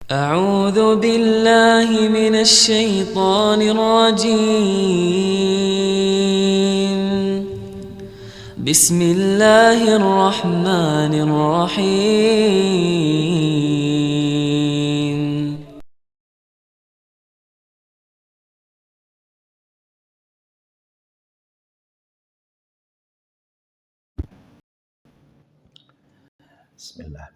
أعوذ بالله من الشيطان الرجيم. بسم الله الرحمن الرحيم. Bismillah.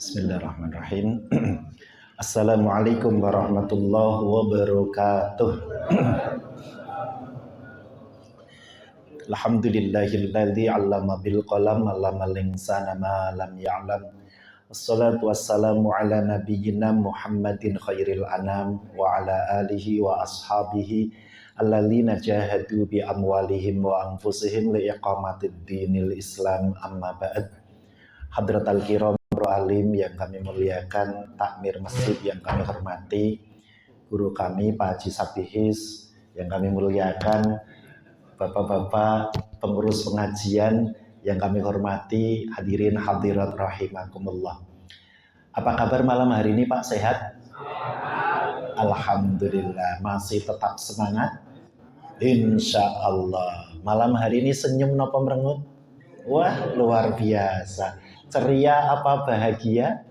Bismillahirrahmanirrahim. Assalamualaikum warahmatullahi wabarakatuh. Alhamdulillahilladzi 'allama bil qalam 'allamal insana ma lam ya'lam. Wassalatu wassalamu ala nabiyyina Muhammadin khairil anam wa ala alihi wa ashabihi alladzina jahadu bi amwalihim wa anfusihim li iqamatid dinil Islam, amma ba'd. Hadratal kiram alim yang kami muliakan, takmir masjid yang kami hormati, guru kami Pak Haji Sabihis yang kami muliakan, bapak-bapak pengurus pengajian yang kami hormati, hadirin hadirat rahimakumullah. Apa kabar malam hari ini Pak? Sehat? Alhamdulillah. Masih tetap semangat? Insya Allah. Malam hari ini senyum nopo merengut? Wah, luar biasa. Ceria apa bahagia?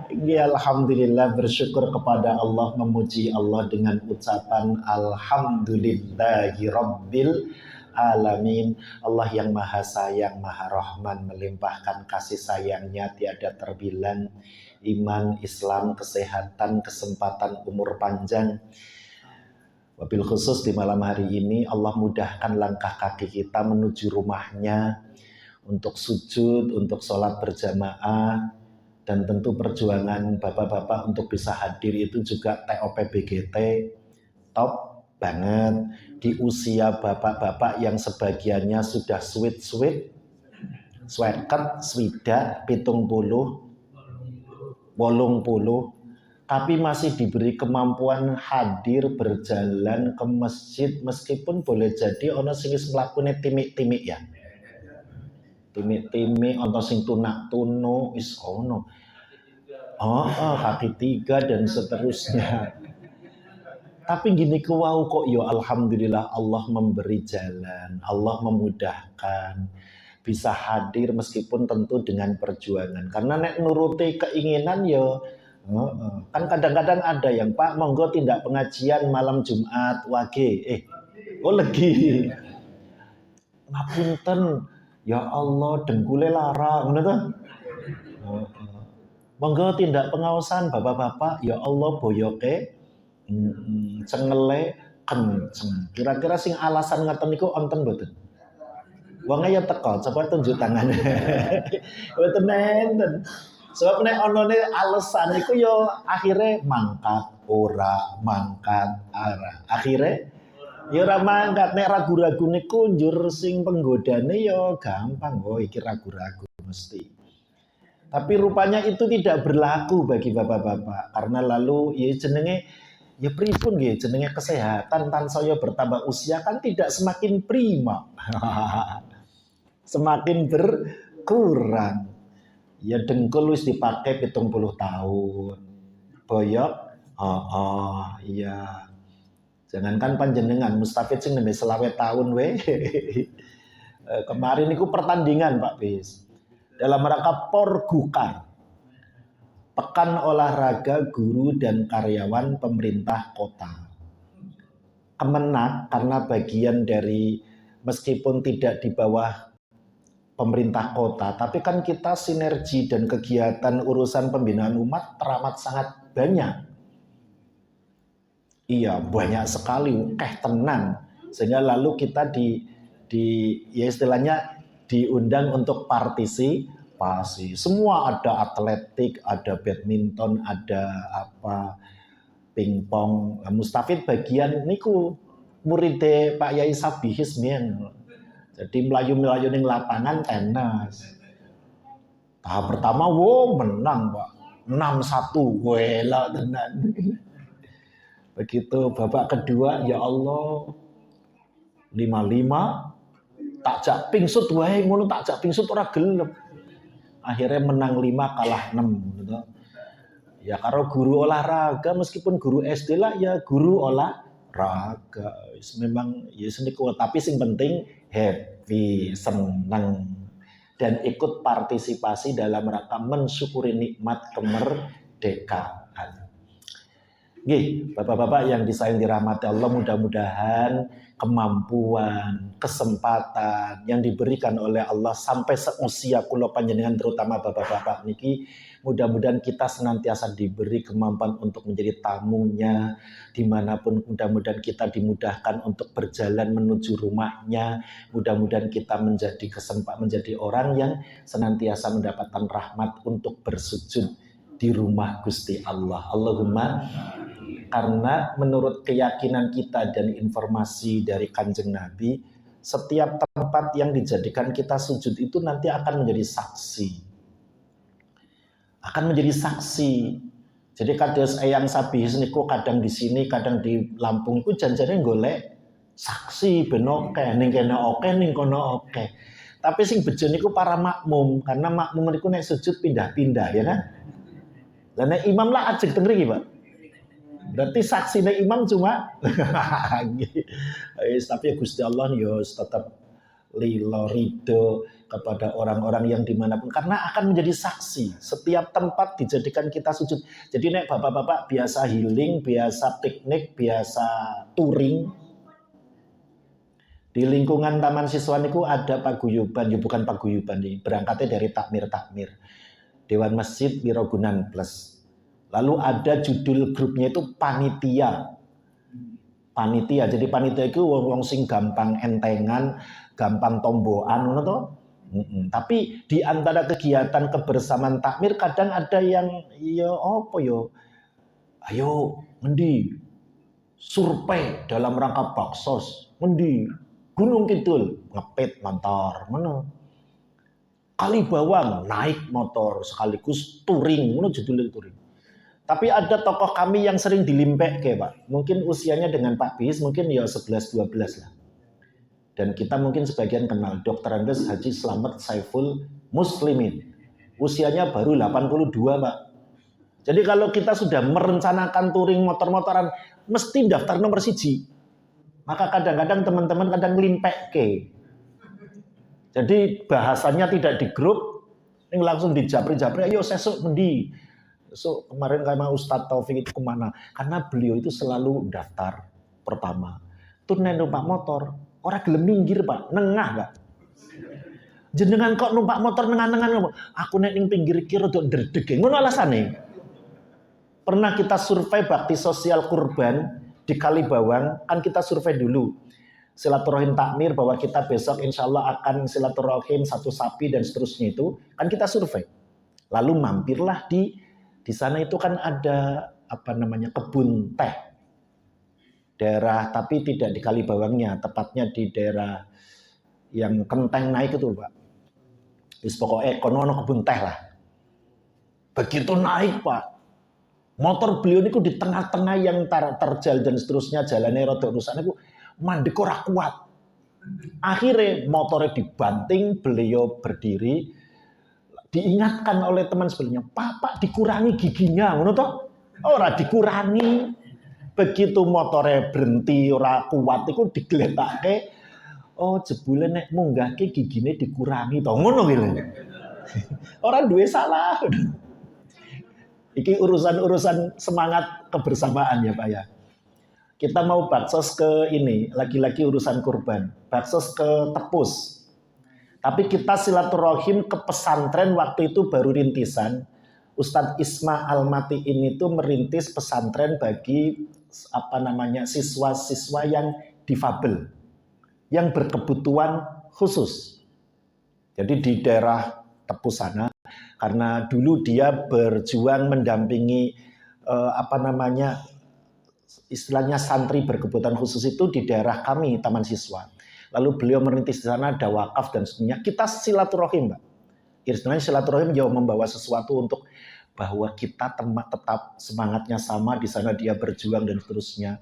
Ya, alhamdulillah, bersyukur kepada Allah, memuji Allah dengan ucapan alhamdulillahi rabbil alamin. Allah yang maha sayang, maha rahman, melimpahkan kasih sayangnya tiada terbilang. Iman, Islam, kesehatan, kesempatan, umur panjang. Wabil khusus di malam hari ini Allah mudahkan langkah kaki kita menuju rumahnya, untuk sujud, untuk sholat berjamaah, dan tentu perjuangan bapak-bapak untuk bisa hadir itu juga TOP BGT top banget. Di usia bapak-bapak yang sebagiannya sudah sweet-sweet, sweatket, swidak, 70, 80, tapi masih diberi kemampuan hadir berjalan ke masjid, meskipun boleh jadi ono sing wis mlakune timik-timik ya. Timik-timik, ono sing tunak-tunu, is ono. Kaki tiga dan seterusnya. Tapi gini kewau kok ya alhamdulillah Allah memberi jalan, Allah memudahkan, bisa hadir meskipun tentu dengan perjuangan. Karena nek nuruti keinginan ya, kan kadang-kadang ada yang Pak monggo tindak pengajian malam Jumat wage, legi. Ngapunten. Ya Allah, dengkule lara, ngono to? Monggo tindak pengawasan bapak-bapak, ya Allah boyoke, cengele kenceng. Kira-kira sing alasan ngaten niku wonten mboten? Wong ya teko, coba tunjuk tangan. Mboten enten. Sebab nek onone alasan iku ya akhire mangkat ora, mangkat ora. Akhire ya ora mangkat. Nek ragu-ragu niku njur sing penggodane ya gampang. Oh iki ragu-ragu mesti. Tapi rupanya itu tidak berlaku bagi bapak-bapak, karena lalu ya jenenge ya pripun nggih, jenenge kesehatan tansaya bertambah usia kan tidak semakin prima. Semakin berkurang. Ya dengkul wis dipakai 70 tahun. Boyok, iya. Jangankan panjenengan, Mustafid sing nembe 20 tahun we. Kemarin itu pertandingan Pak Bis. Dalam rangka Porgukar, Pekan Olahraga Guru dan Karyawan Pemerintah Kota. Kemenak karena bagian dari, meskipun tidak di bawah pemerintah kota, tapi kan kita sinergi dan kegiatan urusan pembinaan umat teramat sangat banyak. Iya, banyak sekali, tenan. Sehingga lalu kita ya istilahnya diundang untuk partisipasi. Semua ada atletik, ada badminton, ada pingpong. Mustafid bagian niku murid Pak Yai Sabihis mien. Jadi melayu-melayu ning lapangan tenis. Tahap pertama, wow menang Pak. 6-1, wela tenan. Begitu babak kedua, ya Allah 5-5, takjak pingsut wae ngono, takjak pingsut ora gelem. Akhirnya menang 5 kalah 6 gitu. Ya karo guru olahraga, meskipun guru SD lah ya guru olahraga. Memang ya seniku, tapi sing penting happy, senang dan ikut partisipasi dalam rangka mensyukuri nikmat kemerdekaan. Nggih, Bapak-bapak yang disayang dirahmati Allah, mudah-mudahan kemampuan, kesempatan yang diberikan oleh Allah sampai seusia kula panjenengan, terutama Bapak-bapak niki, mudah-mudahan kita senantiasa diberi kemampuan untuk menjadi tamunya dimanapun. Mudah-mudahan kita dimudahkan untuk berjalan menuju rumahnya. Mudah-mudahan kita menjadi orang yang senantiasa mendapatkan rahmat untuk bersujud di rumah Gusti Allah. Allahumma. Karena menurut keyakinan kita dan informasi dari Kanjeng Nabi, setiap tempat yang dijadikan kita sujud itu nanti akan menjadi saksi. Akan menjadi saksi. Jadi kados eyang sabihis niku kadang di sini, kadang di Lampung iku janjane golek saksi ben oke, ning kene oke, ning kono oke. Tapi sing bejo niku para makmum, karena makmum niku nek sujud pindah-pindah ya kan. Lah nek imam lah ajeg teng mriki, Pak. Berarti saksinya imam cuma tapi Gusti Allah ya tetap lilo ridho kepada orang-orang yang dimanapun, karena akan menjadi saksi. Setiap tempat dijadikan kita sujud. Jadi nek bapak-bapak biasa healing, biasa piknik, biasa touring, di lingkungan Taman Siswa niku ada paguyuban, ya bukan paguyuban nih, berangkatnya dari takmir Dewan Masjid Wirogunan Plus. Lalu ada judul grupnya itu panitia. Jadi panitia itu wong sing gampang entengan, gampang tomboan ngono to. Tapi di antara kegiatan kebersamaan takmir kadang ada yang ya apa yo. Ayo ngendi survei dalam rangka baksos, ngendi Gunung Kidul ngepit motor, ngono. Kali Bawang naik motor sekaligus touring, ngono judulnya touring. Tapi ada tokoh kami yang sering dilimpek ke Pak. Mungkin usianya dengan Pak Bis mungkin ya 11-12 lah. Dan kita mungkin sebagian kenal Dr. Andes Haji Slamet Saiful Muslimin. Usianya baru 82 Pak. Jadi kalau kita sudah merencanakan touring motor-motoran, mesti daftar nomor 1. Maka kadang-kadang teman-teman kadang ngelimpek ke. Jadi bahasanya tidak di grup, ini langsung dijapri-japri, ayo sesuk mendi. So, kemarin sama Ustadz Taufik itu kemana? Karena beliau itu selalu daftar pertama. Tuh numpak motor, orang gelem minggir Pak, nengah Pak. Jenengan kok numpak motor nengah-nengah? Aku nek ning pinggir kira rada ndredeg. Ngono alasane. Pernah kita survei bakti sosial kurban di Kalibawang, kan kita survei dulu. Silaturahim takmir bahwa kita besok insya Allah akan silaturahim 1 sapi dan seterusnya itu, kan kita survei. Lalu mampirlah di sana itu kan ada kebun teh. Daerah tapi tidak di Kalibawangnya, tepatnya di daerah yang Kenteng naik itu, Pak. Wis pokoke kono ono kebun teh lah. Begitu naik, Pak. Motor beliau niku di tengah-tengah yang terjal dan seterusnya, jalannya rada rusak niku mandek ora kuat. Akhirnya motornya dibanting, beliau berdiri. Diingatkan oleh teman sebelumnya, Pak dikurangi giginya, ngono toh? Ora dikurangi. Begitu motornya berhenti ora kuat iku digletake, oh jebule nek munggahke gigine dikurangi toh, ngono gitu. Orang duwe salah. Iki urusan semangat kebersamaan ya Pak ya. Kita mau baksos ke ini, lagi-lagi urusan kurban. Baksos ke Tepus. Tapi kita silaturahim ke pesantren waktu itu baru rintisan. Ustadz Isma Almati ini tuh merintis pesantren bagi siswa-siswa yang difabel, yang berkebutuhan khusus. Jadi di daerah Tepus sana, karena dulu dia berjuang mendampingi istilahnya santri berkebutuhan khusus itu di daerah kami Taman Siswa. Lalu beliau merintis di sana, ada wakaf dan sebagainya. Kita silaturahim, Pak. Istilahnya silaturahim jauh membawa sesuatu untuk bahwa kita tetap semangatnya sama, di sana dia berjuang dan seterusnya.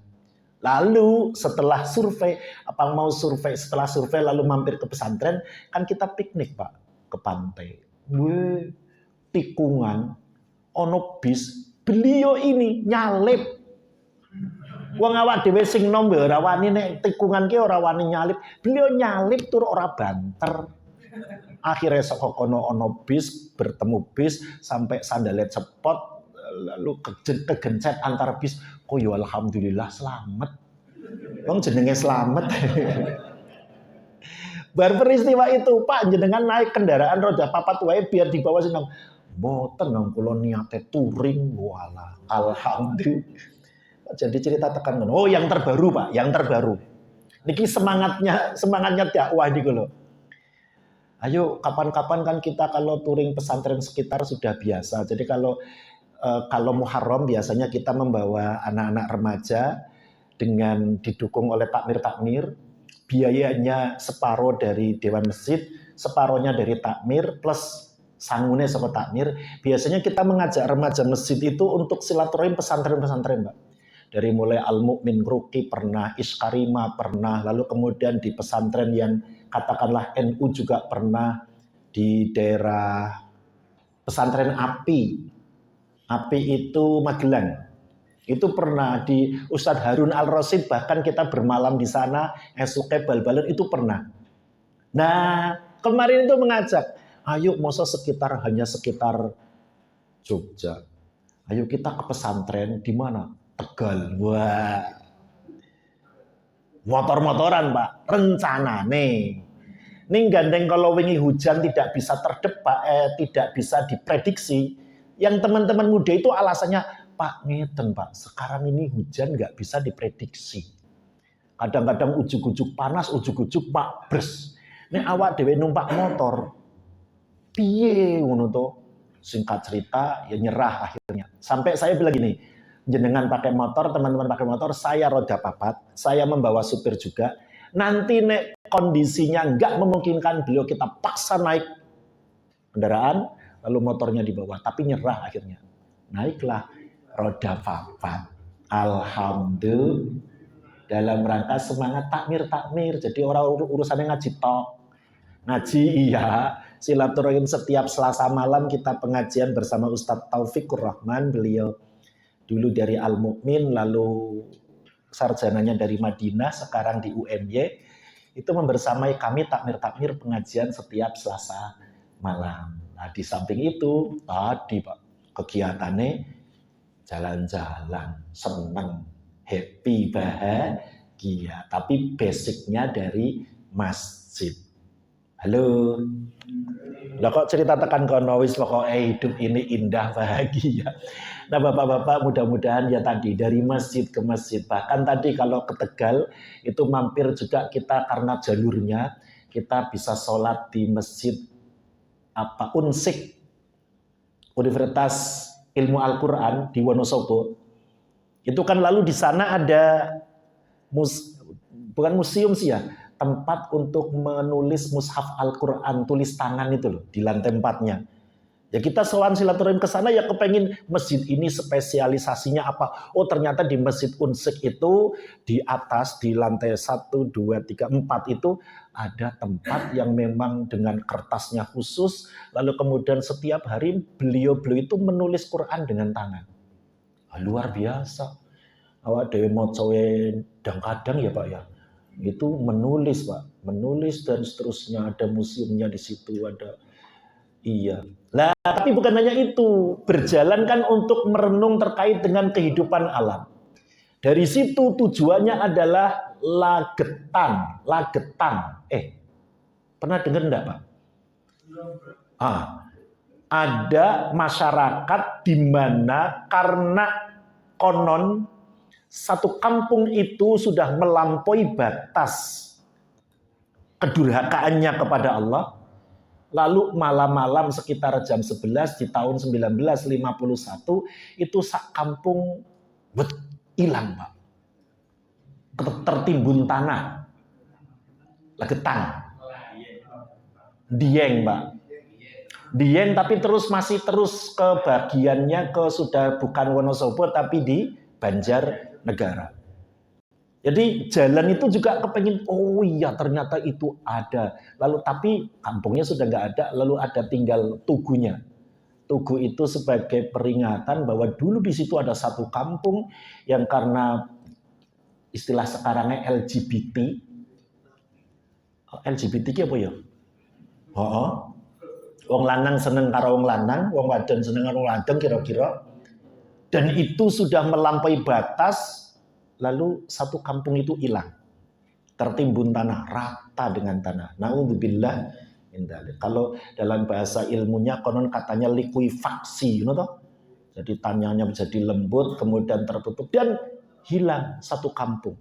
Lalu setelah survei, setelah survei lalu mampir ke pesantren, kan kita piknik Pak, ke pantai. Tikungan, ono bis, beliau ini nyalip. Wong awak dhewe sing nom ora wani nek tikungan ki ora wani nyalip. Beliau nyalip tur ora banter. Akhirnya saka kono ono bis, bertemu bis sampai sandalnya cepot, lalu kegencet antar bis. Oh ya alhamdulillah selamat. Wong jenenge selamat. Bar peristiwa itu, Pak, jenengan naik kendaraan roda papat wae biar dibawa sinang. Mboten nang kula niate touring wala. Alhamdulillah. Jadi cerita tekan. Oh, yang terbaru, Pak, yang terbaru. Niki semangatnya dakwah niku lho. Ayo kapan-kapan kan kita kalau touring pesantren sekitar sudah biasa. Jadi kalau Muharram biasanya kita membawa anak-anak remaja dengan didukung oleh takmir-takmir, biayanya separuh dari Dewan Masjid, separuhnya dari takmir, plus sangune sama takmir. Biasanya kita mengajak remaja masjid itu untuk silaturahim pesantren-pesantren, Mbak. Dari mulai Al-Mu'min Ruki pernah, Iskarima pernah, lalu kemudian di pesantren yang katakanlah NU juga pernah, di daerah pesantren Api itu Magelang. Itu pernah di Ustadz Harun Al-Rasyid, bahkan kita bermalam di sana, esoknya bal-balan itu pernah. Nah, kemarin itu mengajak, ayo masa hanya sekitar Jogja. Ayo kita ke pesantren di mana? Tegal. Wah. Motor-motoran, Pak. Rencana nih. Ning gandeng kalau wingi hujan tidak bisa tidak bisa diprediksi. Yang teman-teman muda itu alasannya, Pak, ngeten Pak, sekarang ini hujan nggak bisa diprediksi. Kadang-kadang ujuk-ujuk panas, ujuk-ujuk Pak bres. Nek awak dhewe numpak motor, piye ngono to? Singkat cerita, ya nyerah akhirnya. Sampai saya bilang gini, jenengan pakai motor, teman-teman pakai motor, saya roda papat, saya membawa supir juga. Nanti nek kondisinya nggak memungkinkan, beliau kita paksa naik kendaraan, lalu motornya di bawah, tapi nyerah akhirnya. Naiklah roda papat. Alhamdulillah, dalam rangka semangat takmir. Jadi orang urusannya ngaji tok. Ngaji iya, silaturahim setiap Selasa malam kita pengajian bersama Ustadz Taufikur Rahman. Beliau dulu dari Al-Mu'min, lalu sarjananya dari Madinah, sekarang di UNY. Itu membersamai kami takmir pengajian setiap Selasa malam. Nah, di samping itu tadi Pak, kegiatannya jalan-jalan, senang, happy, bahagia. Tapi basicnya dari masjid. Halo. Lah kok cerita tekan kono wis pokoke hidup ini indah, bahagia. Nah, Bapak-bapak, mudah-mudahan ya tadi dari masjid ke masjid. Bahkan tadi kalau ke Tegal itu mampir juga kita karena jalurnya, kita bisa sholat di masjid Unsik, Universitas Ilmu Al-Quran di Wonosobo. Itu kan lalu di sana ada bukan museum sih ya, tempat untuk menulis mushaf Al-Quran tulis tangan itu loh, di lantai 4-nya. Ya kita soal silaturahim ke sana ya kepengen masjid ini spesialisasinya apa. Oh ternyata di Masjid Unsik itu di atas di lantai 1, 2, 3, 4 itu ada tempat yang memang dengan kertasnya khusus. Lalu kemudian setiap hari beliau itu menulis Quran dengan tangan. Luar biasa. Awak dewe mocowe kadang ya Pak ya. Itu menulis Pak, menulis dan seterusnya, ada museumnya di situ, ada. Iya. Lah, tapi bukan hanya itu, berjalan kan untuk merenung terkait dengan kehidupan alam. Dari situ tujuannya adalah lagetan. Pernah dengar enggak, Pak? Ada masyarakat di mana karena konon satu kampung itu sudah melampaui batas kedurhakaannya kepada Allah. Lalu malam-malam sekitar jam 11 di tahun 1951 itu sak kampung hilang Pak. Tertimbun tanah. Lagetan. Dieng Pak. Dieng tapi masih terus ke bagiannya sudah bukan Wonosobo tapi di Banjarnegara. Jadi jalan itu juga kepengin, oh iya ternyata itu ada. Lalu tapi kampungnya sudah nggak ada, lalu ada tinggal tugunya. Tugu itu sebagai peringatan bahwa dulu di situ ada satu kampung yang karena istilah sekarangnya LGBT. LGBT apa ya? Oh, wong lanang seneng karo wong lanang, wong wadon seneng karo wong wadon kira-kira. Dan itu sudah melampaui batas, lalu satu kampung itu hilang. Tertimbun tanah, rata dengan tanah. Naudzubillah min dzalik. Kalau dalam bahasa ilmunya konon katanya likuifaksi, you know toh? Jadi tanahnya menjadi lembut, kemudian tertutup dan hilang satu kampung.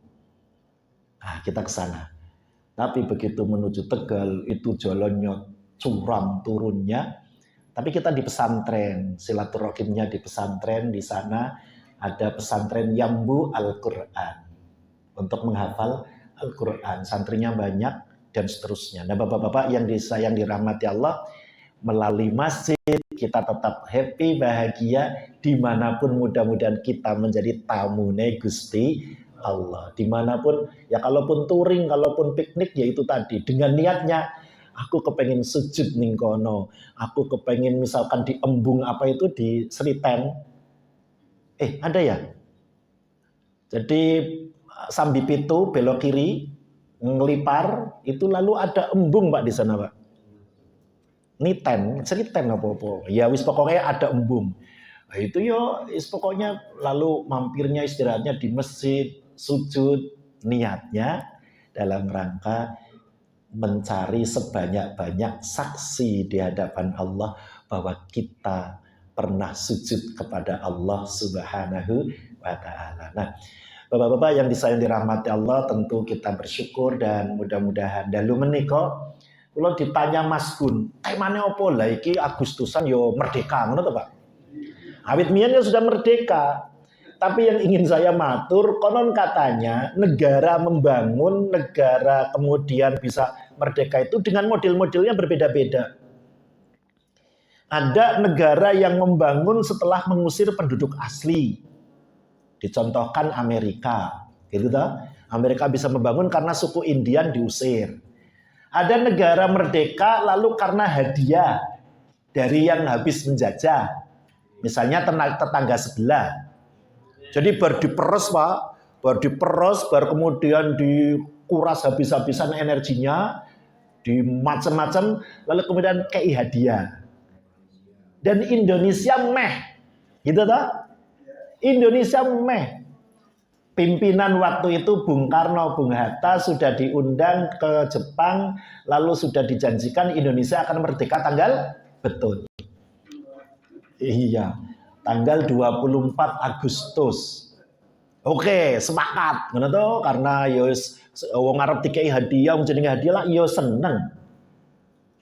Nah, kita ke sana. Tapi begitu menuju Tegal itu jalannya curam turunnya. Tapi kita di pesantren, silaturahimnya di pesantren, di sana ada pesantren Yambu Al-Quran untuk menghafal Al-Quran. Santrinya banyak dan seterusnya. Nah, bapak-bapak yang disayang dirahmati Allah, melalui masjid kita tetap happy, bahagia dimanapun, mudah-mudahan kita menjadi tamune Gusti Allah. Dimanapun, ya kalaupun touring, kalaupun piknik, ya itu tadi dengan niatnya aku kepengen sujud ning kono, aku kepengen misalkan di embung apa itu di Sriten, ada ya. Jadi Sambi Pitu belok kiri ngelipar itu lalu ada embung Pak di sana Pak. Niten, Sriten apa-apa. Ya wis pokoknya ada embung. Nah, itu yo wis pokoknya lalu mampirnya istirahatnya di masjid, sujud, niatnya dalam rangka mencari sebanyak-banyak saksi di hadapan Allah bahwa kita pernah sujud kepada Allah Subhanahu wa Ta'ala. Nah, bapak-bapak yang disayang dirahmati Allah, tentu kita bersyukur dan mudah-mudahan dalu menika kula ditanya Mas Gun, temane apa lah iki Agustusan yo merdeka ngono to Pak. Awit miyen sudah merdeka. Tapi yang ingin saya matur, konon katanya negara membangun, negara kemudian bisa merdeka itu dengan model-modelnya berbeda-beda. Ada negara yang membangun setelah mengusir penduduk asli. Dicontohkan Amerika, gitu toh? Amerika bisa membangun karena suku Indian diusir. Ada negara merdeka lalu karena hadiah dari yang habis menjajah. Misalnya tetangga sebelah. Jadi baru diperes Pak, baru kemudian dikuras habis-habisan energinya, di macam-macam, lalu kemudian kayak hadiah. Dan Indonesia meh, gitu toh? Indonesia meh. Pimpinan waktu itu Bung Karno, Bung Hatta sudah diundang ke Jepang, lalu sudah dijanjikan Indonesia akan merdeka tanggal betul. Iya. Tanggal 24 Agustus. Oke, sepakat. Ngono to, karena yo wong arep dikai hadiah, wong jenenge hadiah lah yo seneng.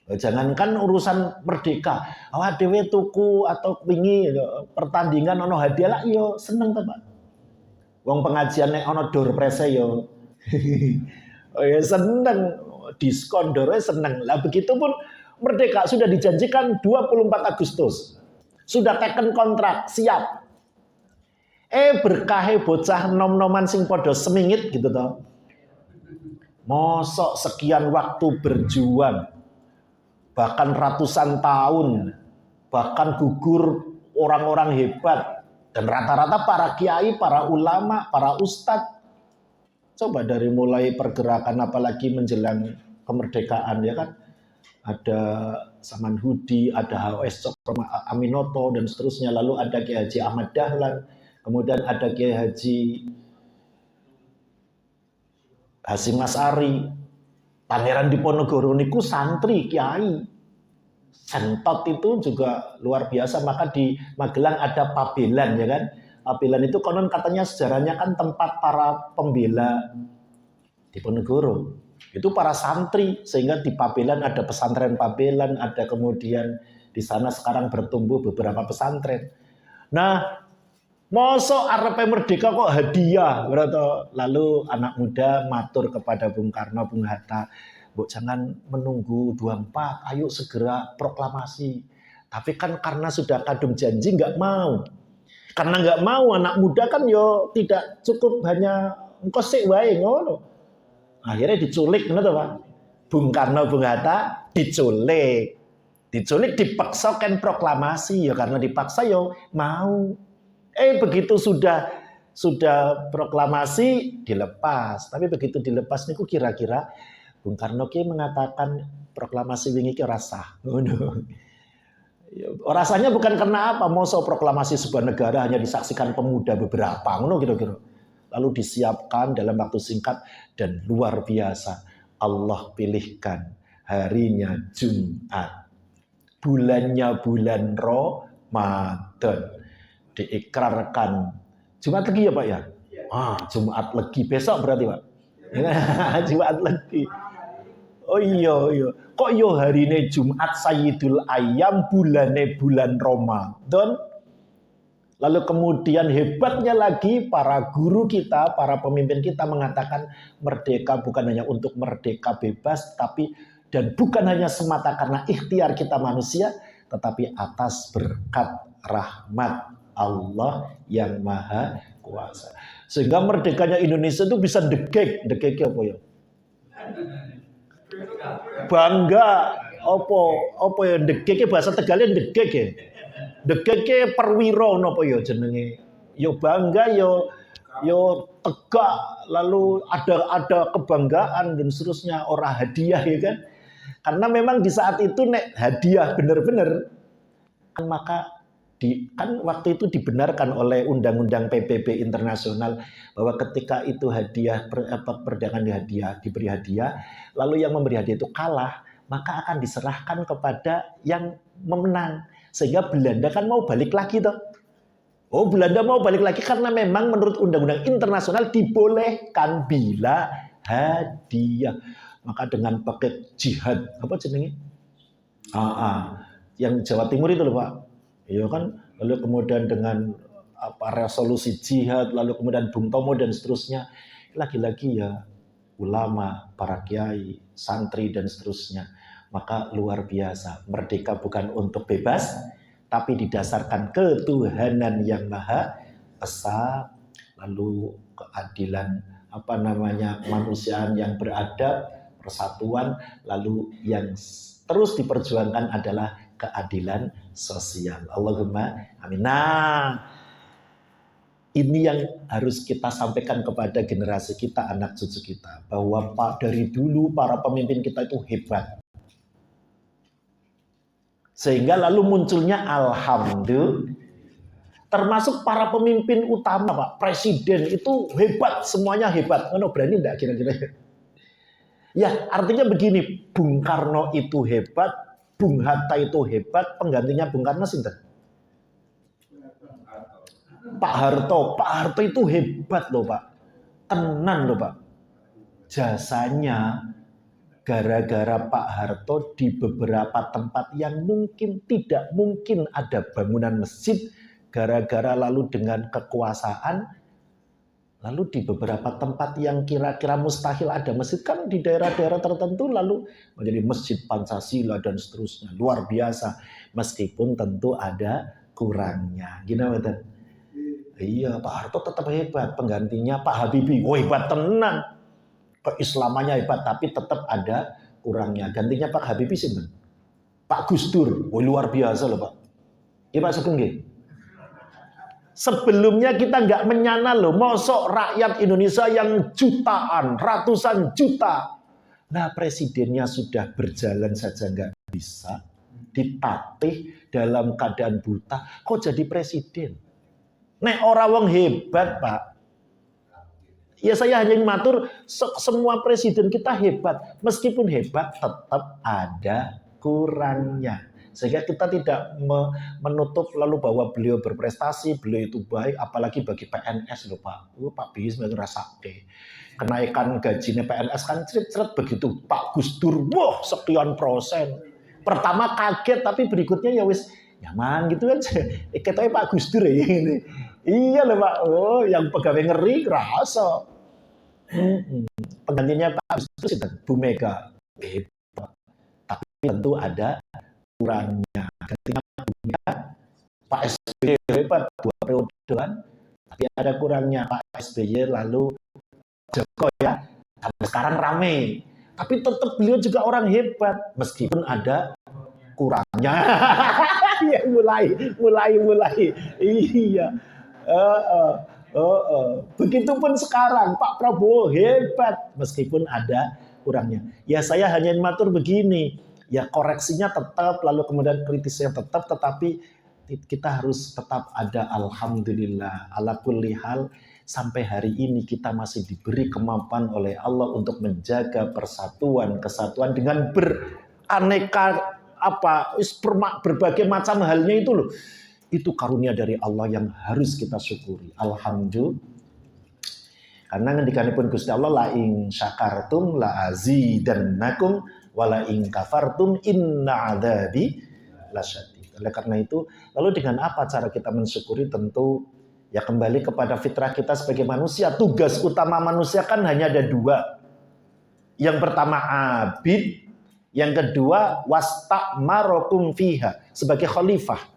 Jangankan urusan merdeka, awak dhewe tuku atau wingi pertandingan ono hadiah lah yo seneng to, Pak. Wong pengajian nek ono door prize yo. Oh ya seneng, diskon dore seneng. Lah begitupun merdeka sudah dijanjikan 24 Agustus. Sudah teken kontrak, siap. Berkahe bocah nom-noman sing podo semingit gitu toh. Mosok sekian waktu berjuang, bahkan ratusan tahun, bahkan gugur orang-orang hebat. Dan rata-rata para kiai, para ulama, para ustadz. Coba dari mulai pergerakan apalagi menjelang kemerdekaan ya kan. Ada Saman Hudi, ada H.O.S. Cokro Aminoto dan seterusnya, lalu ada Kiai Haji Ahmad Dahlan, kemudian ada Kiai Haji Hasyim As'ari, Pangeran Diponegoro niku santri kiai. Sentot itu juga luar biasa, maka di Magelang ada Pabelan ya kan. Pabelan itu konon katanya sejarahnya kan tempat para pembela Diponegoro. Itu para santri, sehingga di Pabelan ada pesantren Pabelan, ada kemudian di sana sekarang bertumbuh beberapa pesantren. Nah, mosok arepe merdeka kok hadiah, berarti lalu anak muda matur kepada Bung Karno, Bung Hatta, "Mbok jangan menunggu 24, ayo segera proklamasi. Tapi kan karena sudah kadung janji nggak mau. Karena nggak mau, anak muda kan yo tidak cukup hanya engko sik wae ngono. Akhirnya diculik ngono to, Pak. Bung Karno, Bung Hatta diculik. Diculik dipaksa kan proklamasi ya karena dipaksa yo mau. Begitu sudah proklamasi dilepas. Tapi begitu dilepas niku kira-kira Bung Karno ki mengatakan proklamasi wingi ki ora sah. Ngono. Rasanya bukan karena apa, masa proklamasi sebuah negara hanya disaksikan pemuda beberapa, ngono kira-kira. Lalu disiapkan dalam waktu singkat dan luar biasa. Allah pilihkan harinya Jumat. Bulannya bulan Ramadan. Diikrarkan. Jumat lagi ya Pak ya? Jumat lagi. Besok berarti Pak? Jumat lagi. Oh iya. Kok yo harine Jumat Sayyidul Ayyam, bulane bulan Ramadan. Lalu kemudian hebatnya lagi para guru kita, para pemimpin kita mengatakan merdeka bukan hanya untuk merdeka bebas, tapi dan bukan hanya semata karena ikhtiar kita manusia, tetapi atas berkat rahmat Allah yang Maha Kuasa. Sehingga merdekanya Indonesia itu bisa degek apa ya? Bangga apa ya degeke bahasa Tegalnya degek ya. Degeke perwira napa ya jenenge. Yo bangga yo tegak lalu ada kebanggaan dan seterusnya ora hadiah ya kan. Karena memang di saat itu nek hadiah bener-bener maka kan waktu itu dibenarkan oleh undang-undang PBB internasional bahwa ketika itu hadiah perdagangan hadiah diberi hadiah, lalu yang memberi hadiah itu kalah, maka akan diserahkan kepada yang memenang. Sehingga Belanda kan mau balik lagi toh. Belanda mau balik lagi karena memang menurut undang-undang internasional dibolehkan bila hadiah. Maka dengan paket jihad apa jenenge? Yang Jawa Timur itu loh Pak. Ya kan, lalu kemudian dengan resolusi jihad, lalu kemudian Bung Tomo dan seterusnya, lagi-lagi ya ulama, para kiai, santri dan seterusnya, maka luar biasa. Merdeka bukan untuk bebas, tapi didasarkan ketuhanan yang Maha Esa, lalu keadilan kemanusiaan yang beradab, persatuan, lalu yang terus diperjuangkan adalah keadilan sosial. Allahumma amin. Nah, ini yang harus kita sampaikan kepada generasi kita, anak cucu kita, bahwa dari dulu para pemimpin kita itu hebat. Sehingga lalu munculnya alhamdulillah, termasuk para pemimpin utama Pak, presiden itu hebat, semuanya hebat. Mana berani enggak kira-kira? Ya, artinya begini, Bung Karno itu hebat, Bung Hatta itu hebat, penggantinya Bung Karno sinten? Pak Harto. Pak Harto itu hebat loh Pak. Tenan loh Pak. Jasanya gara-gara Pak Harto di beberapa tempat yang mungkin tidak mungkin ada bangunan masjid, gara-gara lalu dengan kekuasaan, lalu di beberapa tempat yang kira-kira mustahil ada masjid, kan di daerah-daerah tertentu lalu menjadi masjid Pancasila dan seterusnya. Luar biasa. Meskipun tentu ada kurangnya. Gimana betul? Iya, Pak Harto tetap hebat. Penggantinya Pak Habibie. Hebat tenan. Keislamannya hebat, tapi tetap ada kurangnya. Gantinya Pak Habibie sih, Pak Gus Dur. Luar biasa loh Pak. Iya Pak Sugeng nggih. Sebelumnya kita nggak menyana loh, mosok rakyat Indonesia yang jutaan, ratusan juta. Nah presidennya sudah berjalan saja nggak bisa, ditatih dalam keadaan buta, kok jadi presiden? Nek orang wong hebat Pak. Ya saya hanya matur, semua presiden kita hebat. Meskipun hebat tetap ada kurangnya. Sehingga kita tidak menutup lalu bahwa beliau berprestasi, beliau itu baik, apalagi bagi PNS loh Pak. Pak Bis ngerasake. Kenaikan gajinya PNS kan ceret-ceret begitu. Pak Gus Dur, wah sekian %. Pertama kaget, tapi berikutnya ya wis nyaman gitu kan. Ketoknya Pak Gus Dur ya ini. Iya loh Pak, yang pegawai ngeri kerasa. Penggantinya Pak Gus Dur Bu Mega. Tapi tentu ada kurangnya. Ketika Pak SBY hebat 2 periode kan, tapi ada kurangnya. Pak SBY lalu Joko ya, sampai sekarang rame. Tapi tetap beliau juga orang hebat, meskipun ada kurangnya. Ya, mulai. Iya. Begitupun sekarang Pak Prabowo hebat, meskipun ada kurangnya. Ya saya hanya matur begini, ya koreksinya tetap, lalu kemudian kritisnya tetap, tetapi kita harus tetap ada alhamdulillah ala kulli hal. Sampai hari ini kita masih diberi kemampuan oleh Allah untuk menjaga persatuan, kesatuan dengan beraneka berbagai macam halnya itu loh. Itu karunia dari Allah yang harus kita syukuri. Alhamdulillah. Karena ngendikanipun Gusti Allah, la ing syakartum la azidannakum wa la ing kafartum inna adzabi lasyadid. Oleh karena itu, lalu dengan apa cara kita mensyukuri? Tentu ya kembali kepada fitrah kita sebagai manusia. Tugas utama manusia kan hanya ada 2. Yang pertama abid, yang kedua wastakmarokum fiha, sebagai khalifah.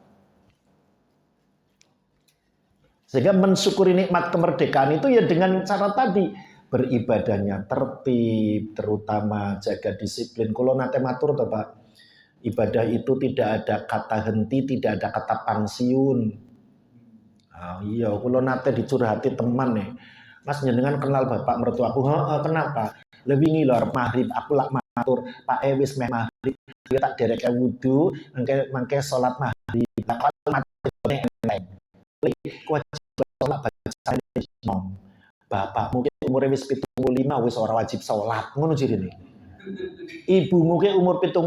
Sehingga mensyukuri nikmat kemerdekaan itu ya dengan cara tadi, beribadahnya tertib, terutama jaga disiplin. Kalau nate matur toh Pak, ibadah itu tidak ada kata henti, tidak ada kata pensiun. Iya, kalau nate dicurhati teman nih, Mas jenengan kenal bapak mertuaku, kenapa? Lebih ngilor maghrib, aku lak matur, Pak Ewis meh maghrib, dia tak derek wudu, mangke sholat maghrib, tak kalau matur kewajiban sholat bacaan nom. Bapak mungkin umurnya wis 75 wis ora wajib sholat, ngono jirine. Ibu mungkin umur 72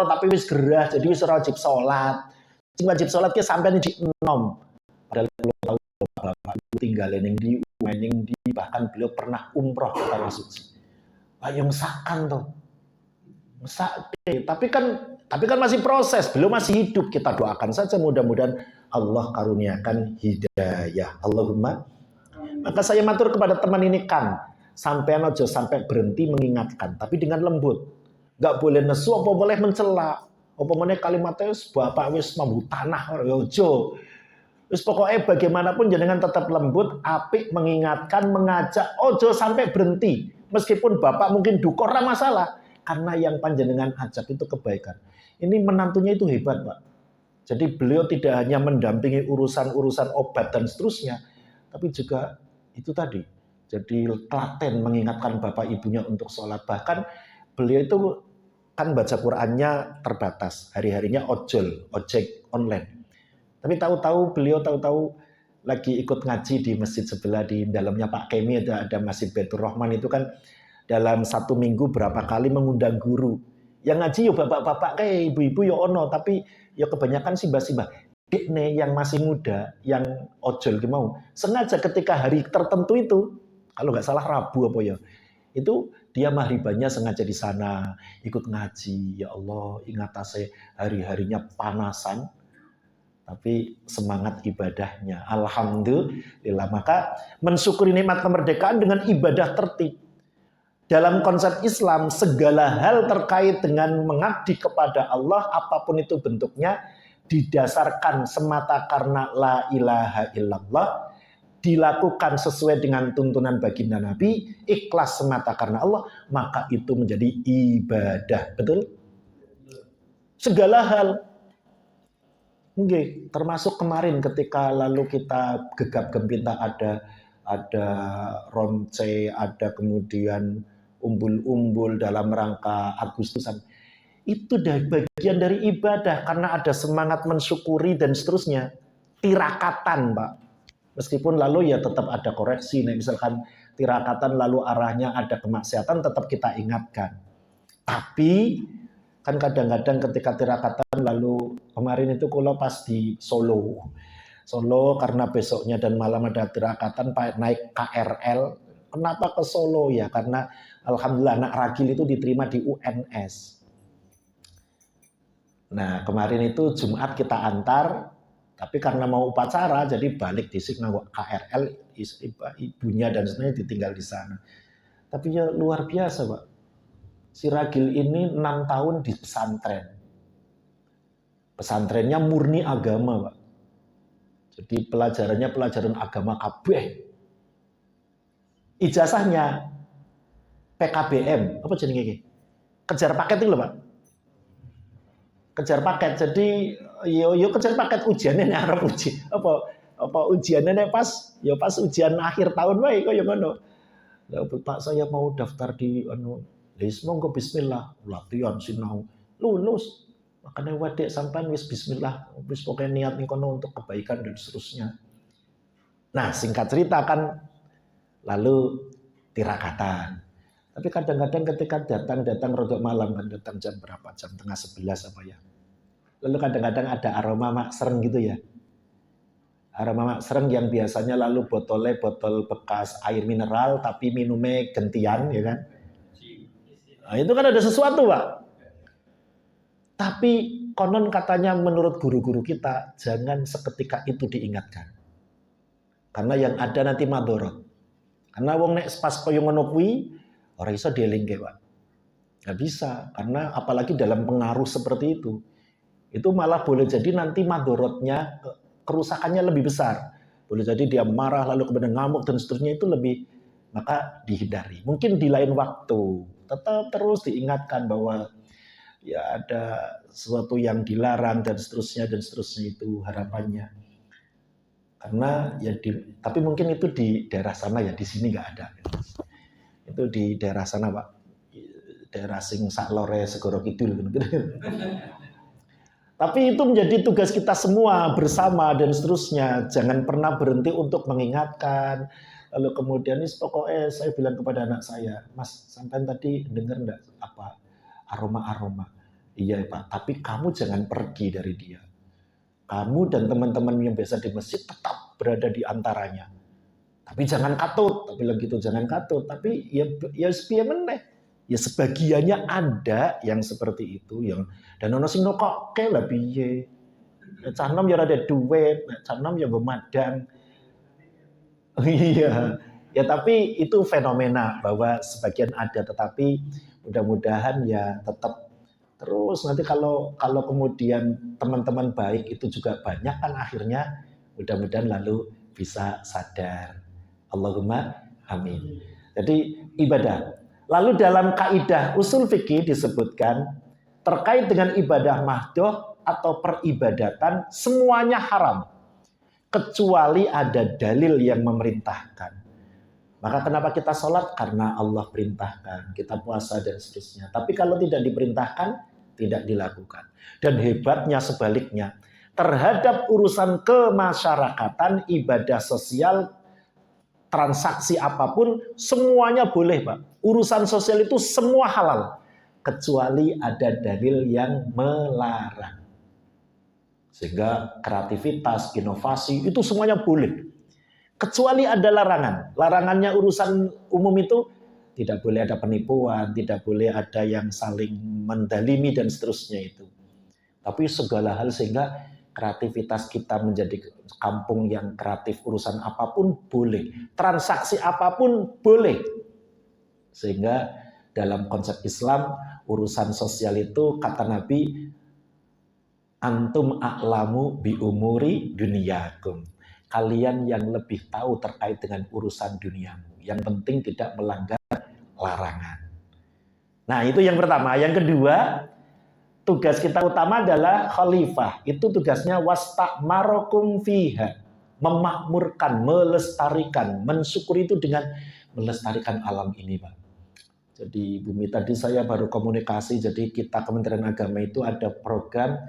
tapi wis gerah, jadi wis ora wajib sholat. Sing wajib sholat ki sampean di nom. Padahal tahu bapak tinggal ning di bahkan beliau pernah umroh ke tanah suci. Yang sakan toh. Tapi kan masih proses, beliau masih hidup. Kita doakan saja mudah-mudahan Allah karuniakan hidayah. Allahumma. Maka saya matur kepada teman ini kan, sampai ojo sampai berhenti mengingatkan, tapi dengan lembut. Enggak boleh nesu, apa boleh mencela. Apa meneh kalimatnya bapak wis mambu tanah ojo. Wis pokoknya bagaimanapun jenengan tetap lembut, apik mengingatkan, mengajak, ojo sampai berhenti. Meskipun bapak mungkin duka ora masalah. Karena yang panjenengan ajak itu kebaikan. Ini menantunya itu hebat, Pak. Jadi beliau tidak hanya mendampingi urusan-urusan obat dan seterusnya, tapi juga itu tadi. Jadi telaten mengingatkan bapak ibunya untuk sholat. Bahkan beliau itu kan baca Qur'annya terbatas. Hari-harinya ojek online. Tapi beliau tahu-tahu lagi ikut ngaji di masjid sebelah, di dalamnya Pak Kemi ada Masjid Baitur Rahman itu kan. Dalam 1 minggu berapa kali mengundang guru. Yang ngaji ya bapak-bapak kayak ibu-ibu ya ono, tapi ya kebanyakan simbah-simbah. Nih yang masih muda, yang ojol mau. Sengaja ketika hari tertentu itu, kalau nggak salah Rabu apa ya, itu dia mahribannya sengaja di sana ikut ngaji. Ya Allah, ingat saya hari-harinya panasan, tapi semangat ibadahnya. Alhamdulillah. Maka mensyukuri nikmat kemerdekaan dengan ibadah tertib. Dalam konsep Islam, segala hal terkait dengan mengabdi kepada Allah, apapun itu bentuknya, didasarkan semata karena la ilaha illallah, dilakukan sesuai dengan tuntunan baginda Nabi, ikhlas semata karena Allah, maka itu menjadi ibadah. Betul? Segala hal. Oke, termasuk kemarin ketika lalu kita gegap gempita ada ronce, ada kemudian umbul-umbul dalam rangka Agustusan. Itu bagian dari ibadah karena ada semangat mensyukuri dan seterusnya. Tirakatan, Pak. Meskipun lalu ya tetap ada koreksi. Nah, misalkan tirakatan lalu arahnya ada kemaksiatan, tetap kita ingatkan. Tapi kan kadang-kadang ketika tirakatan lalu kemarin itu kalau pas di Solo karena besoknya dan malam ada tirakatan naik KRL. Kenapa ke Solo ya? Karena alhamdulillah anak ragil itu diterima di UNS. Nah kemarin itu Jumat kita antar, tapi karena mau upacara jadi balik di Signawa KRL, ibunya dan sebenarnya ditinggal di sana. Tapi ya luar biasa Pak. Si ragil ini 6 tahun di pesantren. Pesantrennya murni agama Pak. Jadi pelajarannya pelajaran agama kabeh. Ijazahnya PKBM, apa jenenge iki? Kejar paket itu loh, Pak. Kejar paket. Jadi yo kejar paket ujiannya nek arep uji. Apa ujiannya nek pas ujian akhir tahun wae kaya ngono. Lah Pak saya mau daftar di wis monggo bismillah, latihan sinau, lulus. Makanya wadek sampean wis bismillah, wis pokoknya niat ning kono untuk kebaikan dan seterusnya. Nah, singkat cerita kan lalu tirakatan. Tapi kadang-kadang ketika datang rodok malam kan, datang jam berapa? Jam tengah 11 apa ya. Lalu kadang-kadang ada aroma makseren gitu ya. Aroma makseren yang biasanya lalu botolnya botol bekas air mineral tapi minumnya gentian ya kan. Nah, itu kan ada sesuatu, Pak. Tapi konon katanya menurut guru-guru kita jangan seketika itu diingatkan. Karena yang ada nanti madorot. Karena wong nek pas koyo ngono kuwi ora iso dielingke, Pak. Nggak bisa, karena apalagi dalam pengaruh seperti itu malah boleh jadi nanti madorotnya, kerusakannya lebih besar. Boleh jadi dia marah lalu kemudian ngamuk dan seterusnya, itu lebih, maka dihindari. Mungkin di lain waktu tetap terus diingatkan bahwa ya ada sesuatu yang dilarang dan seterusnya itu harapannya. Karena ya tapi mungkin itu di daerah sana ya, di sini nggak ada. Itu di daerah sana, Pak. Daerah sing saklore Segoro Kidul. Tapi itu menjadi tugas kita semua bersama dan seterusnya. Jangan pernah berhenti untuk mengingatkan. Lalu kemudian ini pokoknya saya bilang kepada anak saya, Mas, sampai tadi dengar enggak apa aroma-aroma? Iya, Pak. Tapi kamu jangan pergi dari dia. Kamu dan teman-teman yang biasa di masjid tetap berada di antaranya. Tapi jangan katut, tapi bilang gitu, jangan katut. Tapi ya sepiye meneh. Ya sebagiannya ada yang seperti itu, yang dan ono sing nokoke lah piye. Cah nom ya ada duit, cah nom ya bemadang. Iya. Ya tapi itu fenomena bahwa sebagian ada, tetapi mudah-mudahan ya tetap terus nanti kalau kemudian teman-teman baik itu juga banyak kan akhirnya mudah-mudahan lalu bisa sadar. Allahumma amin. Jadi ibadah. Lalu dalam kaidah usul fikih disebutkan terkait dengan ibadah mahdoh atau peribadatan semuanya haram kecuali ada dalil yang memerintahkan. Maka kenapa kita sholat? Karena Allah perintahkan. Kita puasa dan seterusnya. Tapi kalau tidak diperintahkan, tidak dilakukan. Dan hebatnya sebaliknya, terhadap urusan kemasyarakatan, ibadah sosial, transaksi apapun, semuanya boleh, Pak. Urusan sosial itu semua halal. Kecuali ada dalil yang melarang. Sehingga kreativitas, inovasi, itu semuanya boleh. Kecuali ada larangan. Larangannya urusan umum itu tidak boleh ada penipuan, tidak boleh ada yang saling mendalimi dan seterusnya itu. Tapi segala hal sehingga kreativitas kita menjadi kampung yang kreatif, urusan apapun boleh. Transaksi apapun boleh. Sehingga dalam konsep Islam, urusan sosial itu kata Nabi, antum a'lamu bi umuri dunyakum. Kalian yang lebih tahu terkait dengan urusan duniamu. Yang penting tidak melanggar larangan. Nah, itu yang pertama. Yang kedua, tugas kita utama adalah khalifah. Itu tugasnya wasta'marokum fiha. Memakmurkan, melestarikan, mensyukuri itu dengan melestarikan alam ini, Pak. Jadi Bumi tadi saya baru komunikasi, jadi kita Kementerian Agama itu ada program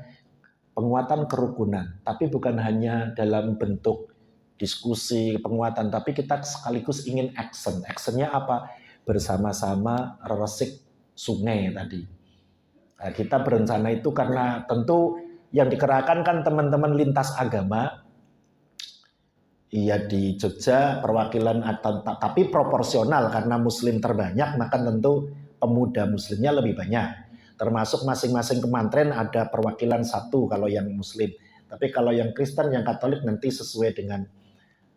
penguatan kerukunan, tapi bukan hanya dalam bentuk diskusi penguatan, tapi kita sekaligus ingin action. Actionnya apa? Bersama-sama resik sungai tadi. Nah, kita berencana itu karena tentu yang dikerahkan kan teman-teman lintas agama. Iya di Jogja perwakilan tapi proporsional karena Muslim terbanyak, maka tentu pemuda Muslimnya lebih banyak. Termasuk masing-masing kementerian ada perwakilan satu kalau yang Muslim. Tapi kalau yang Kristen, yang Katolik nanti sesuai dengan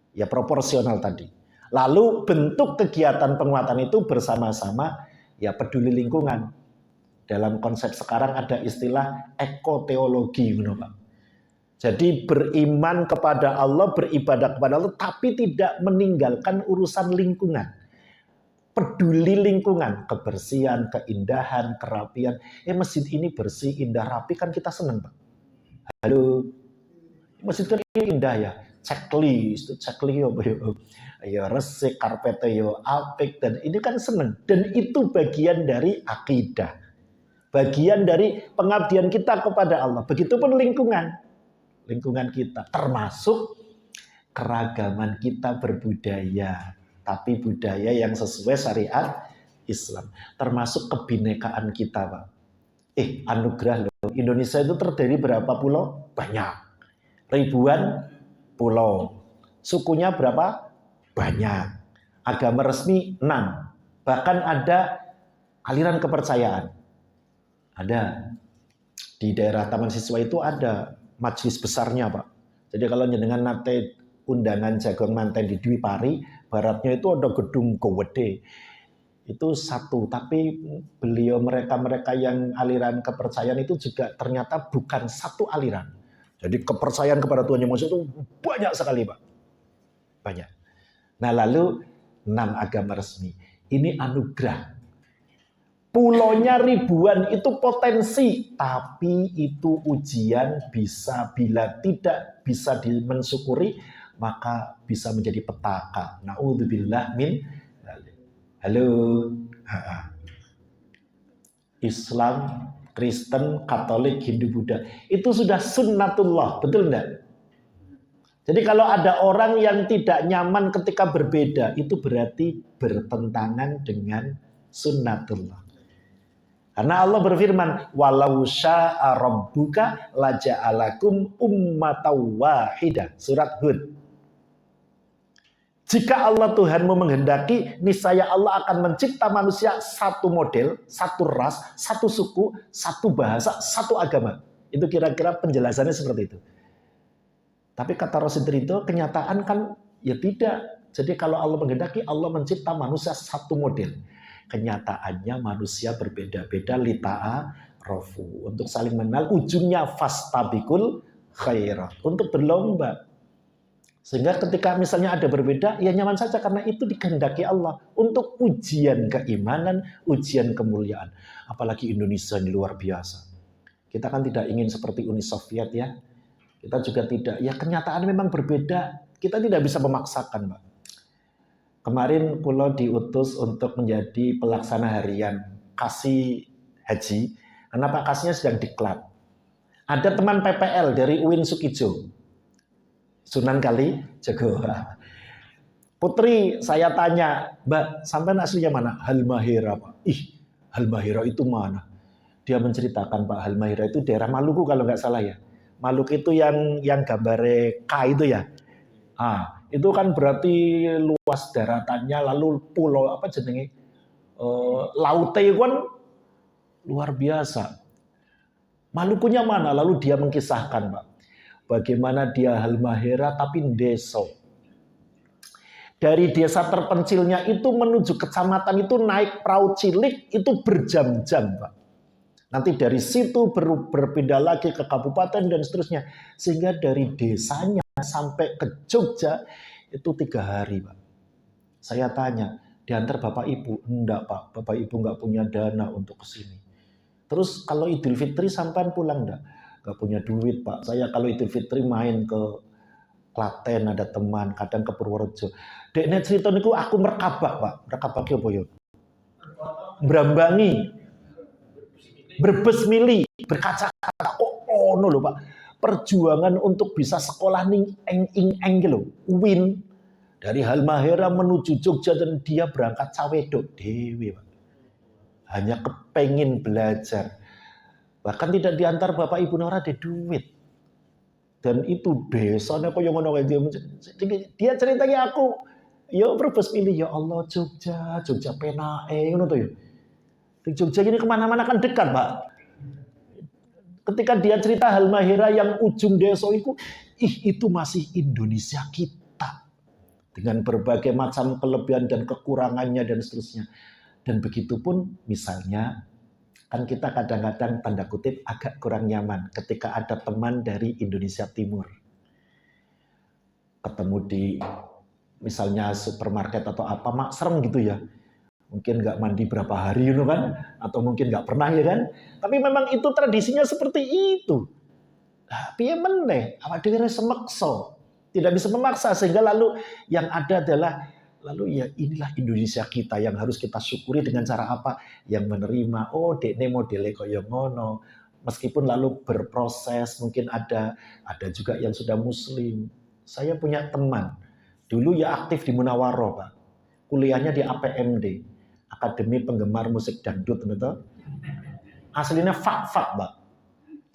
ya proporsional tadi. Lalu bentuk kegiatan penguatan itu bersama-sama ya peduli lingkungan. Dalam konsep sekarang ada istilah ekoteologi, Pak. Jadi beriman kepada Allah, beribadah kepada Allah, tapi tidak meninggalkan urusan lingkungan. Peduli lingkungan, kebersihan, keindahan, kerapian. Masjid ini bersih, indah, rapi, kan kita senang, Pak. Halo, masjid ini indah ya. Checklist yo, ya resik, karpet yo apik, dan ini kan senang. Dan itu bagian dari akidah. Bagian dari pengabdian kita kepada Allah. Begitupun lingkungan kita, termasuk keragaman kita berbudaya, tapi budaya yang sesuai syariat Islam, termasuk kebinekaan kita, Pak. Anugerah loh. Indonesia itu terdiri berapa pulau? Banyak. Ribuan pulau. Sukunya berapa? Banyak. Agama resmi 6. Bahkan ada aliran kepercayaan. Ada. Di daerah Taman Siswa itu ada majelis besarnya, Pak. Jadi kalau jenengan nate undangan jagung manten di Dwi Pari, baratnya itu ada gedung gede. Itu satu, tapi beliau mereka yang aliran kepercayaan itu juga ternyata bukan satu aliran. Jadi kepercayaan kepada Tuhan Yang Maha Esa itu banyak sekali, Pak. Banyak. Nah, lalu 6 agama resmi. Ini anugerah. Pulaunya ribuan itu potensi, tapi itu ujian. Bisa, bila tidak bisa dimensyukuri, maka bisa menjadi petaka. Na'udzubillah min. Halo. Islam, Kristen, Katolik, Hindu, Buddha. Itu sudah sunnatullah, betul enggak? Jadi kalau ada orang yang tidak nyaman ketika berbeda, itu berarti bertentangan dengan sunnatullah. Karena Allah berfirman, walau syaa rabbuka laja'alakum ummatan wahidah. Surat Hud. Jika Allah Tuhanmu menghendaki, niscaya Allah akan mencipta manusia satu model, satu ras, satu suku, satu bahasa, satu agama. Itu kira-kira penjelasannya seperti itu. Tapi kata Rasul Ridho, kenyataan kan ya tidak. Jadi kalau Allah menghendaki, Allah mencipta manusia satu model. Kenyataannya manusia berbeda-beda, lita'a rofu, untuk saling mengenal, ujungnya fastabikul khairat, untuk berlomba. Sehingga ketika misalnya ada berbeda, ya nyaman saja karena itu dikehendaki Allah untuk ujian keimanan, ujian kemuliaan. Apalagi Indonesia ini luar biasa. Kita kan tidak ingin seperti Uni Soviet ya. Kita juga tidak, ya kenyataan memang berbeda. Kita tidak bisa memaksakan, Pak. Kemarin Pulau diutus untuk menjadi pelaksana harian Kasih Haji, karena Pak Kasihnya sedang diklat. Ada teman PPL dari UIN Sukijo, Sunan Kalijaga. Putri, saya tanya, Mbak, sampai aslinya mana? Halmahera, Pak. Halmahera itu mana? Dia menceritakan, Pak, Halmahera itu daerah Maluku kalau nggak salah ya. Maluku itu yang gambare K itu ya. Itu kan berarti luas daratannya, lalu pulau apa jenenge lautnya kan luar biasa. Malukunya mana? Lalu dia mengkisahkan, Pak, bagaimana dia Halmahera tapi deso. Dari desa terpencilnya itu menuju kecamatan itu naik perahu cilik itu berjam-jam, Pak. Nanti dari situ berpindah lagi ke kabupaten dan seterusnya. Sehingga dari desanya sampai ke Jogja itu 3 hari, Pak. Saya tanya, diantar Bapak Ibu? Enggak, Pak. Bapak Ibu enggak punya dana untuk ke sini. Terus kalau Idul Fitri sampean pulang enggak? Enggak punya duit, Pak. Saya kalau Idul Fitri main ke Klaten, ada teman, kadang ke Purworejo. Dekne cerita niku aku merkabak, Pak. Merkabak apa ya? Brambangi. Brebes mili, berkaca-kaca. Oh no lho, Pak. Perjuangan untuk bisa sekolah ning eng lho, UIN dari Halmahera menuju Jogja dan dia berangkat cawedok dewe, Pak. Hanya kepengin belajar. Bahkan tidak diantar Bapak Ibu ora ada duit. Dan itu desanya kok yang ngono dia ceritanya aku, ya Brebes mili, ya Allah Jogja penake ngono to ya. Di Jogja ini kemana-mana kan dekat, Pak. Ketika dia cerita Halmahera yang ujung desa itu masih Indonesia kita. Dengan berbagai macam kelebihan dan kekurangannya dan seterusnya. Dan begitu pun misalnya Kan kita kadang-kadang tanda kutip agak kurang nyaman ketika ada teman dari Indonesia Timur. Ketemu di misalnya supermarket atau apa, mak serem gitu ya. Mungkin nggak mandi berapa hari gitu kan, atau mungkin nggak pernah ya kan. Tapi memang itu tradisinya seperti itu. Tapi ya meneh, awak dhewe semekso, tidak bisa memaksa, sehingga lalu yang ada adalah lalu ya inilah Indonesia kita yang harus kita syukuri dengan cara apa? Yang menerima, oh dekne modele kaya ngono. Meskipun lalu berproses, mungkin ada juga yang sudah muslim. Saya punya teman, dulu ya aktif di Munawaroh, Pak. Kuliahnya di APMD, Akademi Penggemar Musik Dangdut, gitu. Aslinya fak-fak, Pak.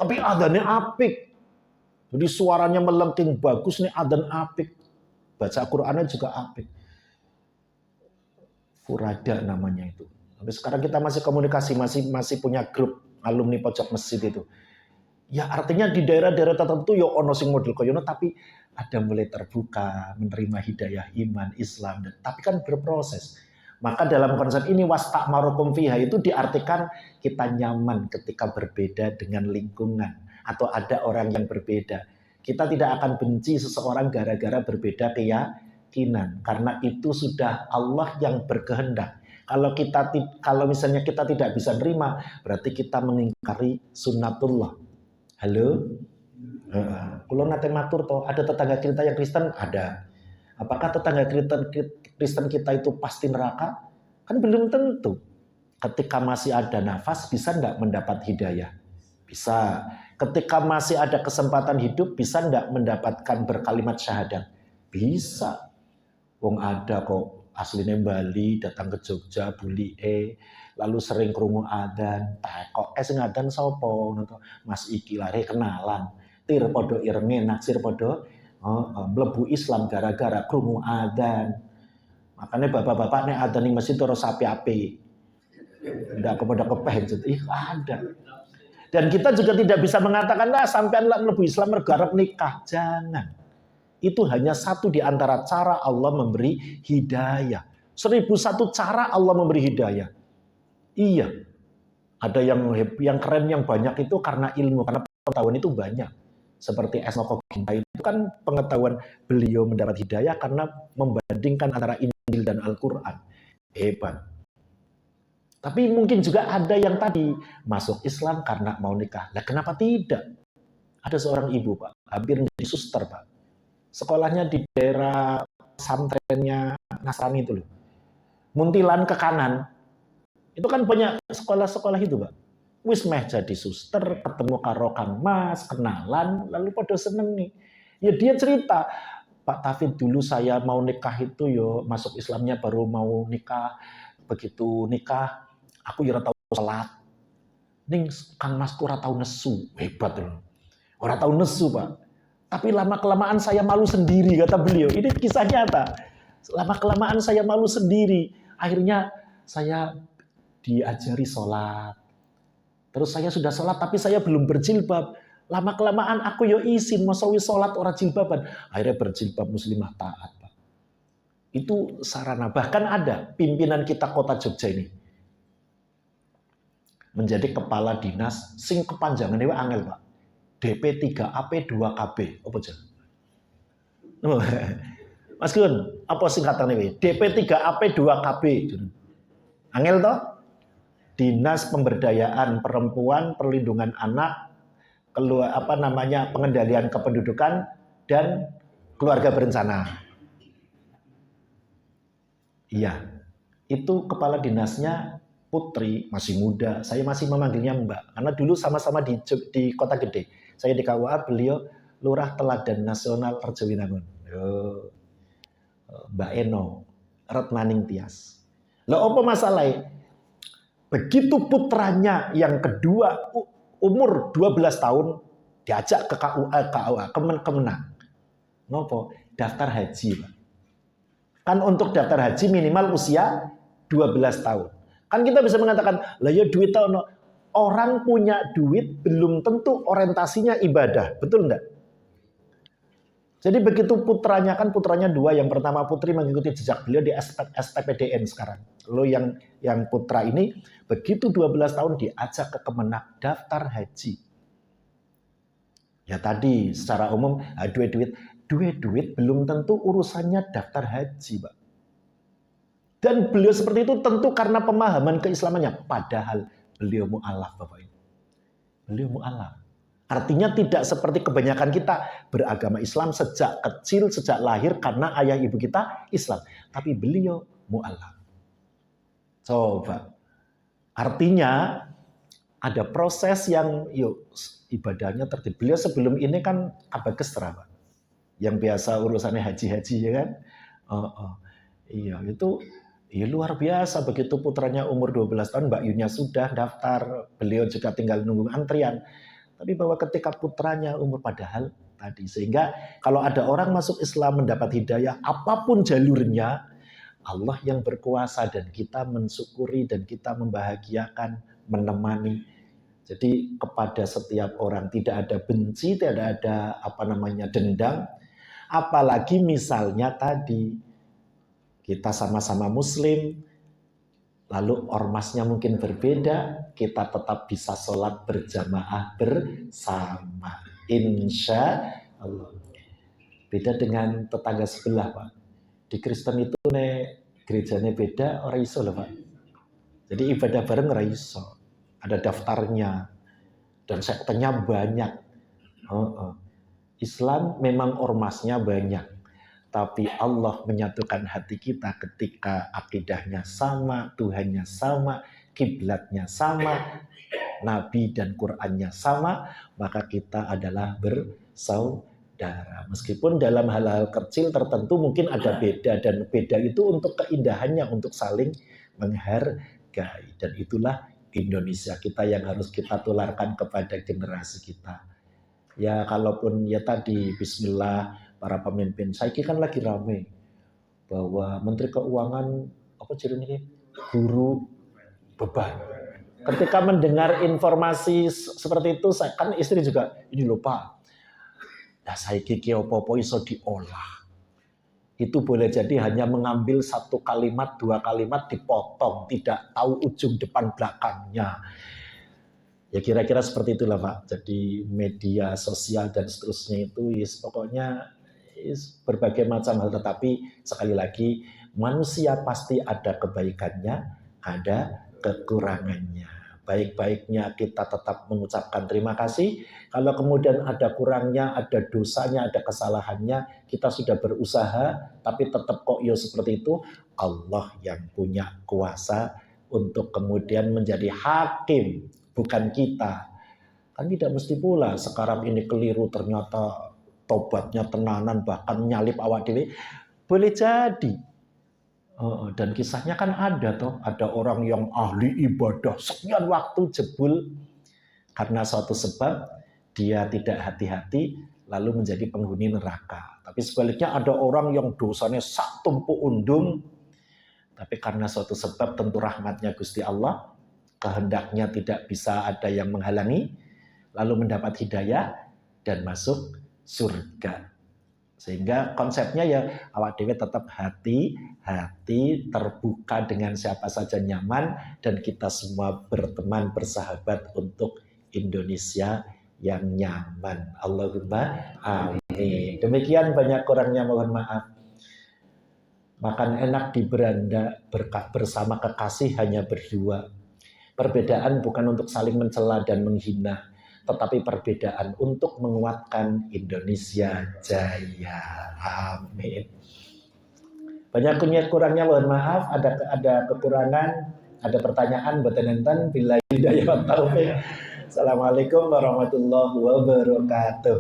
Tapi adanya apik. Jadi suaranya melengking bagus nih, adan apik. Baca Qur'annya juga apik. Furada namanya itu. Sampai sekarang kita masih komunikasi, masih punya grup alumni pojok masjid itu. Ya artinya di daerah-daerah tertentu ya ono sing model koyono, tapi ada mulai terbuka, menerima hidayah iman, Islam, tapi kan berproses. Maka dalam konsep ini wasta'marukum fiha itu diartikan kita nyaman ketika berbeda dengan lingkungan atau ada orang yang berbeda. Kita tidak akan benci seseorang gara-gara berbeda keyakinan, karena itu sudah Allah yang berkehendak. Kalau misalnya kita tidak bisa nerima, berarti kita mengingkari sunnatullah. Halo? Kalau nate matur toh, ada tetangga kita yang Kristen? Ada. Apakah tetangga Kristen kita itu pasti neraka? Kan belum tentu. Ketika masih ada nafas, bisa enggak mendapat hidayah? Bisa. Ketika masih ada kesempatan hidup, bisa enggak mendapatkan berkalimat syahadat? Bisa. Wong ada kok aslinya Bali, datang ke Jogja, lalu sering krungu adzan, kok sing adzan sapa? Mas iki lare kenalan. Tir podo irenge naksir podo mlebu Islam gara-gara krungu adzan. Makanya bapak-bapak nek adzan ning masjid terus api-api. Ndak kepada kepengen ada. Dan kita juga tidak bisa mengatakan sampean mlebu Islam mergo nikah. Jangan. Itu hanya satu di antara cara Allah memberi hidayah. 1001 cara Allah memberi hidayah. Iya. Ada yang keren, yang banyak itu karena ilmu, karena pengetahuan itu banyak. Seperti Esnoko Ginta itu kan pengetahuan beliau mendapat hidayah karena membandingkan antara Injil dan Al-Quran. Hebat. Tapi mungkin juga ada yang tadi masuk Islam karena mau nikah. Nah, kenapa tidak? Ada seorang ibu, Pak, hampir menjadi suster, Pak. Sekolahnya di daerah santrennya Nasrani itu loh. Muntilan ke kanan. Itu kan banyak sekolah-sekolah itu, Pak. Wis meh jadi suster, ketemu karo Kang Mas, kenalan, lalu pada seneng nih. Ya dia cerita, Pak Tafid dulu saya mau nikah itu yo masuk Islamnya baru mau nikah. Begitu nikah, aku ya ora tau salat. Ning Kang Mas ku ora tau nesu. Hebat loh. Ora tau nesu, Pak. Tapi lama-kelamaan saya malu sendiri, kata beliau. Ini kisah nyata. Lama-kelamaan saya malu sendiri. Akhirnya saya diajari sholat. Terus saya sudah sholat, tapi saya belum berjilbab. Lama-kelamaan aku yo izin, masawi sholat orang jilbaban. Akhirnya berjilbab, muslimah taat. Pak. Itu sarana. Bahkan ada pimpinan kita kota Jogja ini. Menjadi kepala dinas, sing kepanjangannya angel, Pak. DP3AP2KB, apa aja? Mas Gun, apa singkatannya? DP3AP2KB. Angel toh? Dinas Pemberdayaan Perempuan, Perlindungan Anak, Pengendalian Kependudukan dan Keluarga Berencana. Iya, itu kepala dinasnya putri, masih muda. Saya masih memanggilnya Mbak, karena dulu sama-sama di Kota Gede. Saya di KUA, beliau Lurah Teladan Nasional Arjawinangun. Mbak Eno, Retnaning Tias. Lah apa masalahnya? Begitu putranya yang kedua umur 12 tahun diajak ke KUA, Kemenang. Ngopo? Daftar haji, Pak. Kan untuk daftar haji minimal usia 12 tahun. Kan kita bisa mengatakan, lah ya duit tahun. Orang punya duit belum tentu orientasinya ibadah, betul enggak? Jadi begitu putranya, kan putranya dua, yang pertama putri mengikuti jejak beliau di STPDN sekarang. Lalu yang putra ini begitu 12 tahun diajak ke Kemenak daftar haji. Ya tadi secara umum duit belum tentu urusannya daftar haji, Pak. Dan beliau seperti itu tentu karena pemahaman keislamannya. Padahal beliau mu'alaf, Bapak Ibu. Beliau mu'alaf. Artinya tidak seperti kebanyakan kita beragama Islam sejak kecil, sejak lahir karena ayah ibu kita Islam. Tapi beliau mu'alaf. Coba. Artinya ada proses yang ibadahnya tertib. Beliau sebelum ini kan abakestra, Pak. Yang biasa urusannya haji-haji, ya kan? Iya, itu luar biasa. Begitu putranya umur 12 tahun, Mbak Yunya sudah daftar. Beliau juga tinggal nunggu antrian. Tapi bahwa ketika putranya umur padahal tadi. Sehingga kalau ada orang masuk Islam mendapat hidayah, apapun jalurnya, Allah yang berkuasa dan kita mensyukuri dan kita membahagiakan, menemani. Jadi kepada setiap orang tidak ada benci, tidak ada dendam. Apalagi misalnya tadi kita sama-sama muslim, lalu ormasnya mungkin berbeda, kita tetap bisa sholat berjamaah bersama. Insya Allah. Beda dengan tetangga sebelah, Pak. Di Kristen itu gerejanya beda, orang iso loh, Pak. Jadi ibadah bareng orang iso. Ada daftarnya. Dan sektenya banyak. Islam memang ormasnya banyak. Tapi Allah menyatukan hati kita ketika akidahnya sama, Tuhannya sama, kiblatnya sama, Nabi dan Qur'annya sama, maka kita adalah bersaudara. Meskipun dalam hal-hal kecil tertentu mungkin ada beda, dan beda itu untuk keindahannya, untuk saling menghargai. Dan itulah Indonesia kita yang harus kita tularkan kepada generasi kita. Ya kalaupun ya tadi bismillah, para pemimpin, saya kan lagi rame bahwa Menteri Keuangan guru beban. Ketika mendengar informasi seperti itu, saya kan istri juga ini lupa. Nah, saya kiki opo-opo iso diolah. Itu boleh jadi hanya mengambil satu kalimat, dua kalimat dipotong, tidak tahu ujung depan belakangnya. Ya kira-kira seperti itulah, Pak. Jadi media sosial dan seterusnya itu pokoknya berbagai macam hal, tetapi sekali lagi manusia pasti ada kebaikannya, ada kekurangannya. Baik-baiknya kita tetap mengucapkan terima kasih. Kalau kemudian ada kurangnya, ada dosanya, ada kesalahannya, kita sudah berusaha, tapi tetap kok seperti itu. Allah yang punya kuasa untuk kemudian menjadi hakim, bukan kita. Kan tidak mesti pula sekarang ini keliru ternyata tobatnya tenanan, bahkan nyalip awak dewe, boleh jadi. Dan kisahnya kan ada orang yang ahli ibadah sekian waktu jebul karena suatu sebab dia tidak hati-hati lalu menjadi penghuni neraka. Tapi sebaliknya ada orang yang dosanya sak tumpuk undung, tapi karena suatu sebab tentu rahmatnya Gusti Allah, kehendaknya tidak bisa ada yang menghalangi, lalu mendapat hidayah dan masuk surga. Sehingga konsepnya ya awak dewe tetap hati-hati, terbuka dengan siapa saja nyaman, dan kita semua berteman, bersahabat untuk Indonesia yang nyaman. Allahumma amin. Demikian, banyak kurangnya mohon maaf. Makan enak di beranda bersama kekasih hanya berdua. Perbedaan bukan untuk saling mencela dan menghina, tetapi perbedaan untuk menguatkan Indonesia Jaya. Amin. Banyak kurangnya mohon maaf, ada kekurangan, ada pertanyaan buat nenten, billahi hidayah wa taufik. Assalamualaikum warahmatullahi wabarakatuh.